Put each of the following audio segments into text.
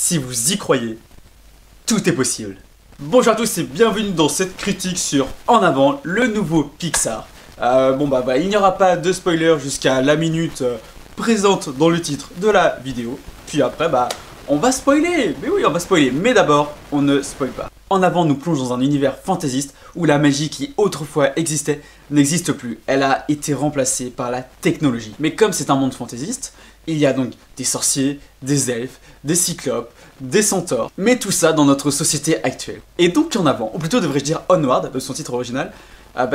Si vous y croyez, tout est possible. Bonjour à tous et bienvenue dans cette critique sur En Avant, le nouveau Pixar. Il n'y aura pas de spoiler jusqu'à la minute présente dans le titre de la vidéo. Puis après, on va spoiler. Mais oui, on va spoiler. Mais d'abord, on ne spoil pas. En Avant nous plonge dans un univers fantaisiste où la magie qui autrefois existait n'existe plus. Elle a été remplacée par la technologie. Mais comme c'est un monde fantaisiste, il y a donc des sorciers, des elfes, des cyclopes, des centaures, mais tout ça dans notre société actuelle. Et donc En Avant, ou plutôt devrais-je dire Onward, de son titre original,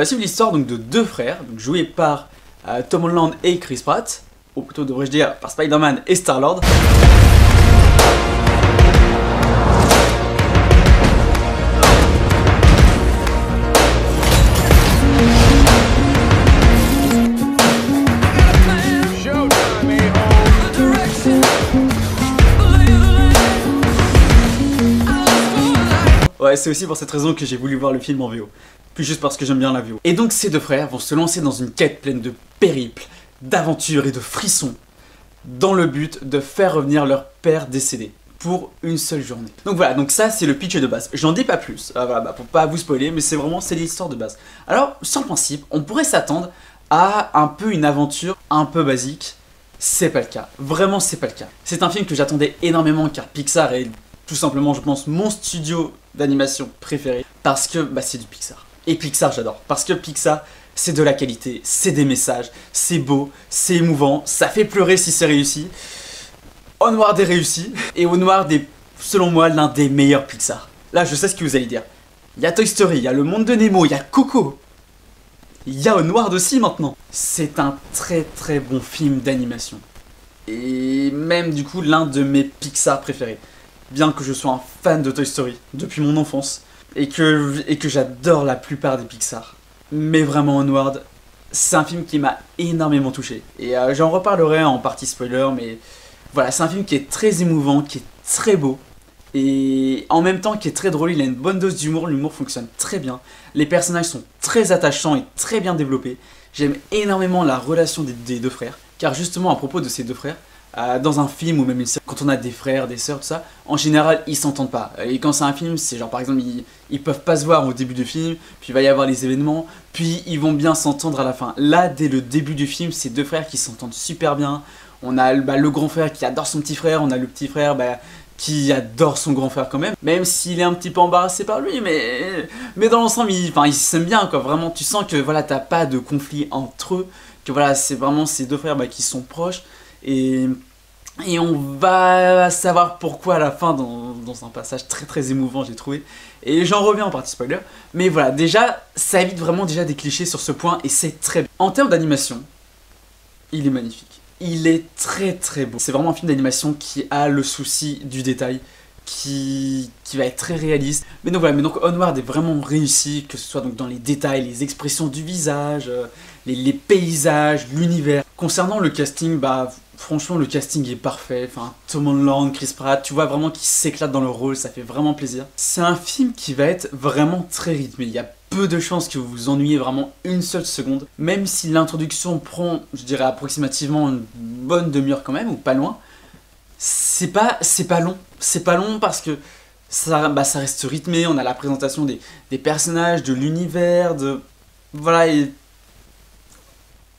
suit l'histoire donc de deux frères, donc joués par Tom Holland et Chris Pratt, ou plutôt devrais-je dire par Spider-Man et Star-Lord. Ouais, c'est aussi pour cette raison que j'ai voulu voir le film en VO. Puis juste parce que j'aime bien la VO. Et donc ces deux frères vont se lancer dans une quête pleine de périples, d'aventures et de frissons, dans le but de faire revenir leur père décédé, pour une seule journée. Donc voilà, donc ça c'est le pitch de base. J'en dis pas plus, pour pas vous spoiler, mais c'est l'histoire de base. Alors, sur le principe, on pourrait s'attendre à un peu une aventure un peu basique. C'est pas le cas. Vraiment, c'est pas le cas. C'est un film que j'attendais énormément car Pixar est tout simplement, je pense, mon studio d'animation préféré. Parce que c'est du Pixar. Et Pixar, j'adore. Parce que Pixar, c'est de la qualité, c'est des messages, c'est beau, c'est émouvant, ça fait pleurer si c'est réussi. Onward est réussi. Et Onward est, selon moi, l'un des meilleurs Pixar. Là, je sais ce que vous allez dire. Il y a Toy Story, il y a Le Monde de Nemo, il y a Coco. Il y a Onward aussi maintenant. C'est un très très bon film d'animation. Et même du coup, l'un de mes Pixar préférés. Bien que je sois un fan de Toy Story depuis mon enfance et que j'adore la plupart des Pixar. Mais vraiment Onward, c'est un film qui m'a énormément touché. Et j'en reparlerai en partie spoiler, mais voilà, c'est un film qui est très émouvant, qui est très beau. Et en même temps qui est très drôle, il a une bonne dose d'humour, l'humour fonctionne très bien. Les personnages sont très attachants et très bien développés. J'aime énormément la relation des deux frères, car justement à propos de ces deux frères, dans un film ou même une série, quand on a des frères, des sœurs, tout ça, en général ils s'entendent pas. Et quand c'est un film, c'est genre par exemple ils peuvent pas se voir au début du film, puis il va y avoir les événements, puis ils vont bien s'entendre à la fin. Là, dès le début du film, c'est deux frères qui s'entendent super bien. On a le grand frère qui adore son petit frère, on a le petit frère qui adore son grand frère quand même s'il est un petit peu embarrassé par lui, mais dans l'ensemble, ils s'aiment bien quoi. Vraiment, tu sens que voilà, t'as pas de conflit entre eux, que voilà, c'est vraiment ces deux frères qui sont proches. Et on va savoir pourquoi à la fin dans un passage très très émouvant, j'ai trouvé. Et j'en reviens en partie spoiler. Mais voilà, déjà, ça évite vraiment déjà des clichés sur ce point et c'est très bien. En termes d'animation, il est magnifique. Il est très très beau. C'est vraiment un film d'animation qui a le souci du détail, qui va être très réaliste. Mais donc voilà, Onward est vraiment réussi, que ce soit donc dans les détails, les expressions du visage, les paysages, l'univers. Concernant le casting, franchement le casting est parfait. Enfin, Tom Holland, Chris Pratt, tu vois vraiment qu'ils s'éclatent dans leur rôle, ça fait vraiment plaisir. C'est un film qui va être vraiment très rythmé. Il y a peu de chances que vous vous ennuyez vraiment une seule seconde. Même si l'introduction prend, je dirais approximativement une bonne demi-heure quand même, ou pas loin. C'est pas long. C'est pas long parce que ça reste rythmé, on a la présentation des personnages, de l'univers, voilà, et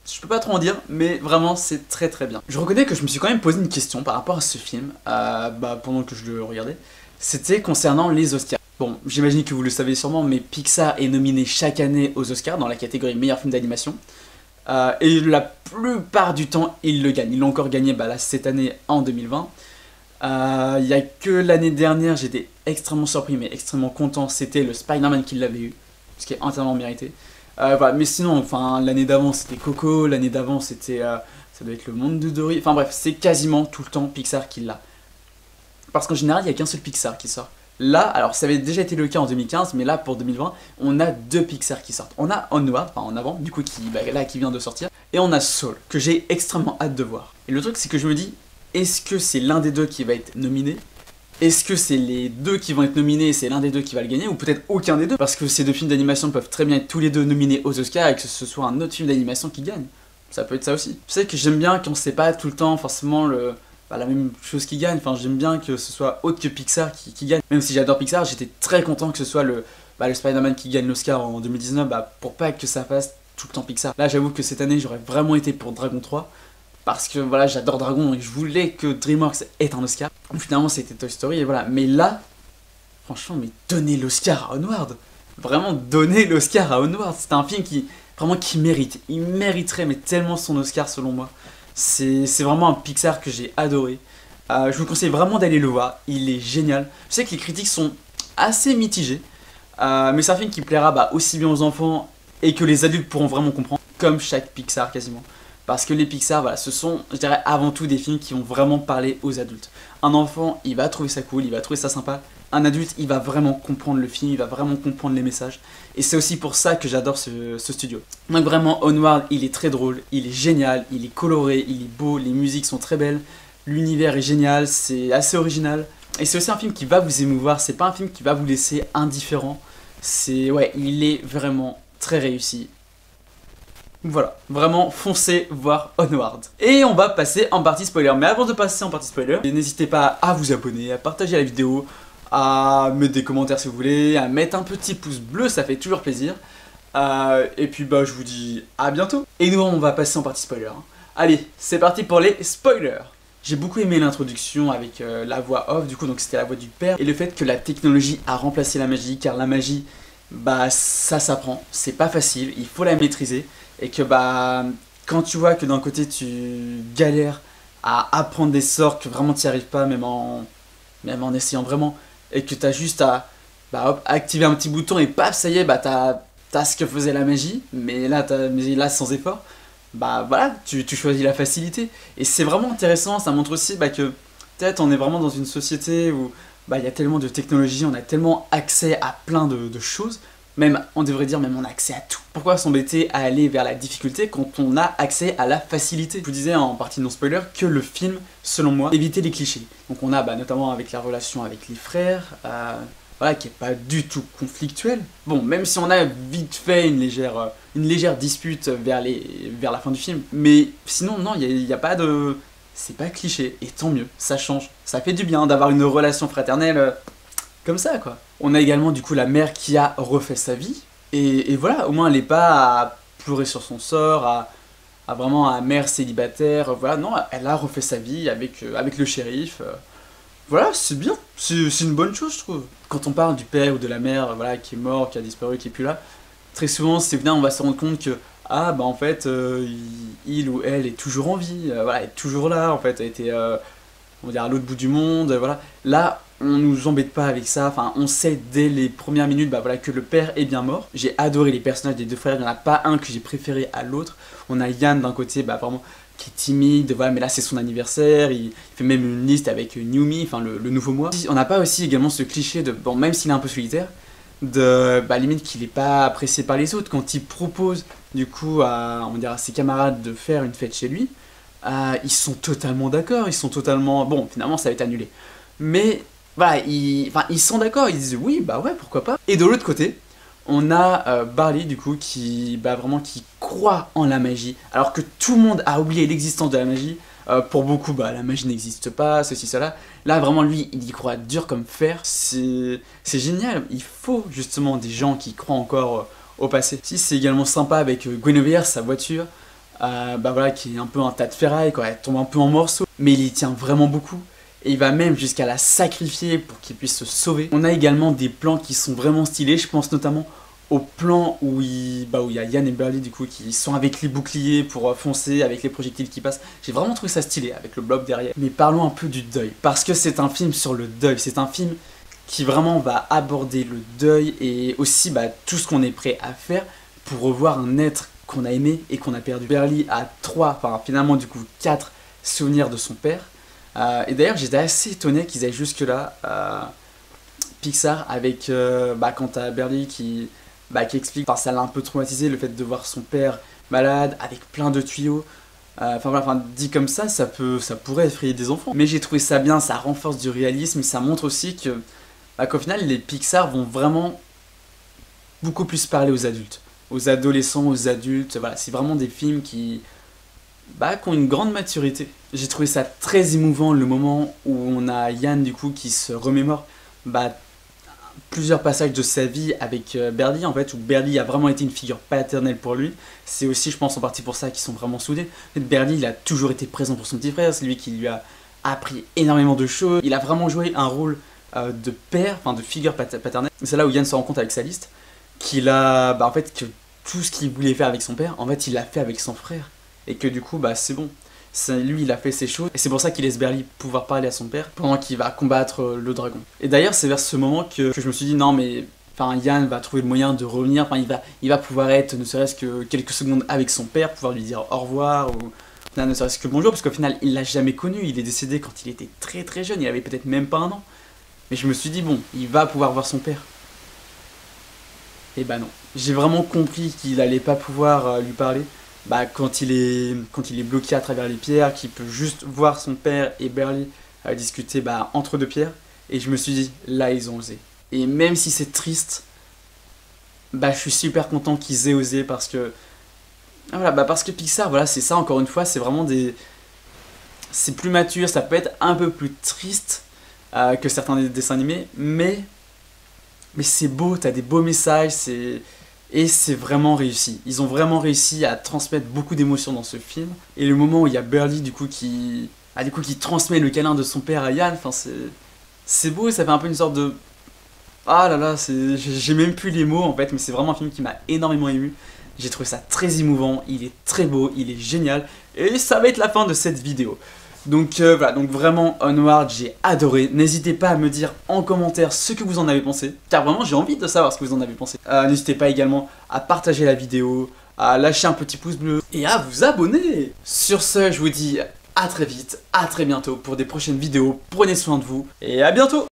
je peux pas trop en dire, mais vraiment c'est très très bien. Je reconnais que je me suis quand même posé une question par rapport à ce film, pendant que je le regardais. C'était concernant les Oscars. Bon, j'imagine que vous le savez sûrement, mais Pixar est nominé chaque année aux Oscars dans la catégorie meilleur film d'animation. Et la plupart du temps, il le gagne. Ils l'ont encore gagné là, cette année en 2020. Il n'y a que l'année dernière, j'étais extrêmement surpris, mais extrêmement content. C'était le Spider-Man qui l'avait eu, ce qui est entièrement mérité. Voilà, mais sinon, l'année d'avant c'était Coco, l'année d'avant c'était, ça doit être Le Monde de Dory. Enfin bref, c'est quasiment tout le temps Pixar qui l'a. Parce qu'en général, il n'y a qu'un seul Pixar qui sort. Là, alors ça avait déjà été le cas en 2015, mais là pour 2020, on a deux Pixar qui sortent. On a Onward, En Avant, du coup qui vient de sortir, et on a Soul, que j'ai extrêmement hâte de voir. Et le truc c'est que je me dis, est-ce que c'est l'un des deux qui va être nominé? Est-ce que c'est les deux qui vont être nominés et c'est l'un des deux qui va le gagner, ou peut-être aucun des deux? Parce que ces deux films d'animation peuvent très bien être tous les deux nominés aux Oscars et que ce soit un autre film d'animation qui gagne. Ça peut être ça aussi. Je sais que j'aime bien quand c'est pas tout le temps forcément la même chose qui gagne. Enfin, j'aime bien que ce soit autre que Pixar qui gagne. Même si j'adore Pixar, j'étais très content que ce soit le Spider-Man qui gagne l'Oscar en 2019, pour pas que ça fasse tout le temps Pixar. Là, j'avoue que cette année, j'aurais vraiment été pour Dragon 3. Parce que voilà, j'adore Dragon et je voulais que DreamWorks ait un Oscar. Finalement, c'était Toy Story et voilà. Mais là, franchement, mais donnez l'Oscar à Onward. Vraiment, donnez l'Oscar à Onward. C'est un film qui mérite. Il mériterait mais tellement son Oscar selon moi. C'est vraiment un Pixar que j'ai adoré. Je vous conseille vraiment d'aller le voir. Il est génial. Je sais que les critiques sont assez mitigées. Mais c'est un film qui plaira aussi bien aux enfants et que les adultes pourront vraiment comprendre. Comme chaque Pixar quasiment. Parce que les Pixar, voilà, ce sont, je dirais, avant tout des films qui vont vraiment parler aux adultes. Un enfant, il va trouver ça cool, il va trouver ça sympa. Un adulte, il va vraiment comprendre le film, il va vraiment comprendre les messages. Et c'est aussi pour ça que j'adore ce studio. Donc vraiment, Onward, il est très drôle, il est génial, il est coloré, il est beau, les musiques sont très belles. L'univers est génial, c'est assez original. Et c'est aussi un film qui va vous émouvoir, c'est pas un film qui va vous laisser indifférent. Ouais, il est vraiment très réussi. Voilà, vraiment foncez voir Onward. Et on va passer en partie spoiler. Mais avant de passer en partie spoiler, n'hésitez pas à vous abonner, à partager la vidéo, à mettre des commentaires si vous voulez, à mettre un petit pouce bleu, ça fait toujours plaisir. Et puis je vous dis à bientôt. Et nous on va passer en partie spoiler. Allez, c'est parti pour les spoilers. J'ai beaucoup aimé l'introduction avec la voix off, du coup donc c'était la voix du père. Et le fait que la technologie a remplacé la magie, car la magie, ça s'apprend, c'est pas facile, il faut la maîtriser. Et que quand tu vois que d'un côté tu galères à apprendre des sorts, que vraiment tu n'y arrives pas, même en essayant vraiment, et que tu as juste à hop, activer un petit bouton et paf, ça y est, t'as ce que faisait la magie, mais là sans effort, voilà, tu choisis la facilité. Et c'est vraiment intéressant, ça montre aussi que peut-être on est vraiment dans une société où il y a tellement de technologie, on a tellement accès à plein de choses. Même, on devrait dire, même on a accès à tout. Pourquoi s'embêter à aller vers la difficulté quand on a accès à la facilité? Je vous disais en partie non spoiler que le film, selon moi, évitait les clichés. Donc on a notamment avec la relation avec les frères, voilà, qui est pas du tout conflictuelle. Bon, même si on a vite fait une légère dispute vers la fin du film, mais sinon non, il y a pas de... C'est pas cliché, et tant mieux, ça change. Ça fait du bien d'avoir une relation fraternelle... comme ça quoi. On a également du coup la mère qui a refait sa vie. Et voilà, au moins elle n'est pas à pleurer sur son sort, à vraiment à mère célibataire. Voilà, non, elle a refait sa vie avec le shérif. Voilà, c'est bien, c'est une bonne chose je trouve. Quand on parle du père ou de la mère voilà, qui est mort, qui a disparu, qui est plus là, très souvent c'est bien, on va se rendre compte que en fait il ou elle est toujours en vie, voilà, elle est toujours là en fait, elle était on va dire à l'autre bout du monde, voilà. Là, on nous embête pas avec ça, enfin on sait dès les premières minutes voilà, que le père est bien mort. J'ai adoré les personnages des deux frères, il n'y en a pas un que j'ai préféré à l'autre. On a Yann d'un côté, vraiment qui est timide, voilà, mais là c'est son anniversaire, il fait même une liste avec New Me, enfin le nouveau moi. On n'a pas aussi également ce cliché de, bon même s'il est un peu solitaire, de limite qu'il n'est pas apprécié par les autres. Quand il propose du coup à ses camarades de faire une fête chez lui, ils sont totalement d'accord, ils sont totalement... Bon, finalement ça va être annulé. Mais voilà, ils sont d'accord, ils disent oui, ouais, pourquoi pas. Et de l'autre côté, on a Barley du coup qui vraiment qui croit en la magie, alors que tout le monde a oublié l'existence de la magie. Pour beaucoup, la magie n'existe pas, ceci, cela. Là, vraiment, lui, il y croit dur comme fer. C'est génial, il faut justement des gens qui croient encore au passé. Si, c'est également sympa avec Guinevere, sa voiture. Voilà, qui est un peu un tas de ferraille, quoi. Elle tombe un peu en morceaux, mais il y tient vraiment beaucoup. Et il va même jusqu'à la sacrifier pour qu'il puisse se sauver. On a également des plans qui sont vraiment stylés, je pense notamment au plan où il y a Yann et Barley du coup qui sont avec les boucliers pour foncer, avec les projectiles qui passent. J'ai vraiment trouvé ça stylé avec le bloc derrière. Mais parlons un peu du deuil, parce que c'est un film sur le deuil, c'est un film qui vraiment va aborder le deuil et aussi tout ce qu'on est prêt à faire pour revoir un être qu'on a aimé et qu'on a perdu. Barley a 3, enfin finalement du coup 4 souvenirs de son père. Et d'ailleurs j'étais assez étonné qu'ils aillent jusque là, Pixar, avec quant à Barley qui explique, ça l'a un peu traumatisé le fait de voir son père malade, avec plein de tuyaux. Dit comme ça pourrait effrayer des enfants. Mais j'ai trouvé ça bien, ça renforce du réalisme et ça montre aussi que qu'au final les Pixar vont vraiment beaucoup plus parler aux adultes. Aux adolescents, aux adultes, voilà, c'est vraiment des films qui qui ont une grande maturité. J'ai trouvé ça très émouvant le moment où on a Yann du coup qui se remémore plusieurs passages de sa vie avec Berlie en fait, où Berlie a vraiment été une figure paternelle pour lui. C'est aussi je pense en partie pour ça qu'ils sont vraiment soudés. En fait, Berlie il a toujours été présent pour son petit frère, c'est lui qui lui a appris énormément de choses. Il a vraiment joué un rôle de père, enfin de figure paternelle. C'est là où Yann se rend compte avec sa liste qu'il a, en fait, que tout ce qu'il voulait faire avec son père, en fait il l'a fait avec son frère. Et que du coup c'est bon. Lui, il a fait ses choses, et c'est pour ça qu'il laisse Berlie pouvoir parler à son père pendant qu'il va combattre le dragon. Et d'ailleurs, c'est vers ce moment que je me suis dit, non mais, Yann va trouver le moyen de revenir, il va pouvoir être, ne serait-ce que quelques secondes avec son père, pouvoir lui dire au revoir, ou ne serait-ce que bonjour, parce qu'au final, il l'a jamais connu, il est décédé quand il était très très jeune, il avait peut-être même pas 1 an. Mais je me suis dit, bon, il va pouvoir voir son père. Et non, j'ai vraiment compris qu'il allait pas pouvoir lui parler. Quand il est bloqué à travers les pierres, qu'il peut juste voir son père et Berlie discuter entre 2 pierres. Et je me suis dit, là ils ont osé. Et même si c'est triste, je suis super content qu'ils aient osé parce que... parce que Pixar, voilà, c'est ça encore une fois, c'est vraiment des... C'est plus mature, ça peut être un peu plus triste que certains des dessins animés, mais c'est beau, t'as des beaux messages, et c'est vraiment réussi. Ils ont vraiment réussi à transmettre beaucoup d'émotions dans ce film. Et le moment où il y a Berlie du coup qui transmet le câlin de son père à Yann, c'est beau, ça fait un peu une sorte de... Ah là là, j'ai même plus les mots en fait, mais c'est vraiment un film qui m'a énormément ému. J'ai trouvé ça très émouvant, il est très beau, il est génial, et ça va être la fin de cette vidéo. Donc voilà, donc vraiment Onward, j'ai adoré. N'hésitez pas à me dire en commentaire ce que vous en avez pensé, car vraiment j'ai envie de savoir ce que vous en avez pensé. N'hésitez pas également à partager la vidéo, à lâcher un petit pouce bleu et à vous abonner. Sur ce, je vous dis à très vite, à très bientôt pour des prochaines vidéos. Prenez soin de vous et à bientôt.